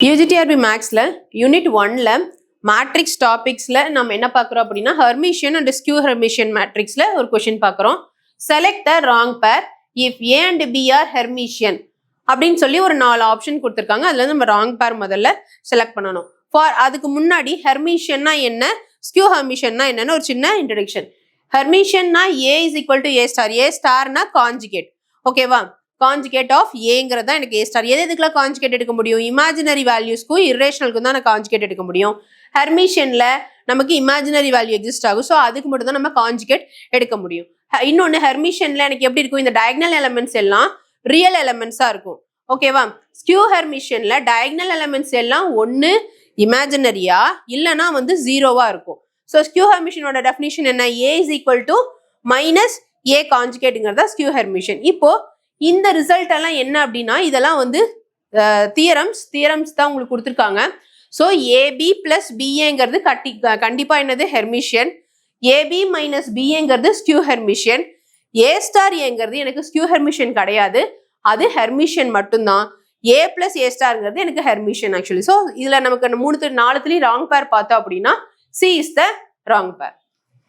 UGTRB மேக்ஸ்ல unit 1ல matrix டாபிக்ஸ்ல நம்ம என்ன பார்க்குறோம் அப்படின்னா ஹெர்மிஷியன் அண்ட் ஸ்கியூ ஹெர்மிஷியன் மேட்ரிக்ஸ்ல ஒரு கொஸ்டின் பார்க்குறோம். Select the wrong pair if A and B are Hermitian அப்படின்னு சொல்லி ஒரு 4 ஆப்ஷன் கொடுத்துருக்காங்க. அதுல நம்ம ராங் பேர் முதல்ல செலக்ட் பண்ணணும். அதுக்கு முன்னாடி ஹெர்மிஷியன்னா என்ன, ஸ்கியூ ஹெர்மிஷியன்னா என்னன்னு ஒரு சின்ன இன்ட்ரடக்ஷன். ஹெர்மிஷியன்னா A is equal to A star. A ஸ்டார்னா கான்ஜுகேட். ஓகேவா? கான்ஜுகேட் ஆஃப் ஏங்கிறது தான் எனக்கு ஏ ஸ்டார். எதுக்கெல்லாம் கான்ஜுகேட் எடுக்க முடியும்? இமேஜினரி வேல்யூஸ்க்கும் இரேஷனலுக்கும் தான் நான் கான்ஜுகேட் எடுக்க முடியும். ஹெர்மிஷியன்ல நமக்கு இமேஜினரி வேல்யூ எக்ஸிஸ்ட் ஆகும். ஸோ அதுக்கு மட்டும் தான் நம்ம கான்ஜுகேட் எடுக்க முடியும். இன்னொன்று ஹெர்மிஷியன்ல எனக்கு எப்படி இருக்கும், இந்த டயகனல் எலமெண்ட்ஸ் எல்லாம் ரியல் எலமெண்ட்ஸா இருக்கும். ஓகேவா? ஸ்கியூ ஹெர்மிஷியன்ல டயகனல் எலமெண்ட்ஸ் எல்லாம் ஒன்று இமேஜினரியா இல்லைன்னா ஜீரோவா இருக்கும். ஸோ ஸ்கியூ ஹெர்மிஷியனோட டெஃபினிஷன் என்ன? A is equal to minus A கான்ஜுகேட்டுங்கிறதா ஸ்கியூ ஹெர்மிஷியன். இப்போ இந்த ரிசல்ட் எல்லாம் என்ன அப்படின்னா இதெல்லாம் தியரம்ஸ் தான் உங்களுக்கு கொடுத்துருக்காங்க. ஸோ ஏபி பிளஸ் பிஏங்கிறது கண்டிப்பா என்னது ஹெர்மிஷியன். ஏபி மைனஸ் பிஏங்கிறது ஸ்கியூ ஹெர்மிஷியன். ஏ ஸ்டார் ஏங்கிறது எனக்கு ஸ்கியூ ஹெர்மிஷியன் கிடையாது, அது ஹெர்மிஷியன் மட்டும்தான். ஏ பிளஸ் ஏ ஸ்டார்ங்கிறது எனக்கு ஹெர்மிஷியன் ஆக்சுவலி. ஸோ இதுல நமக்கு 4 ராங் பேர் பார்த்தோம் அப்படின்னா சி இஸ் த ராங் பேர்.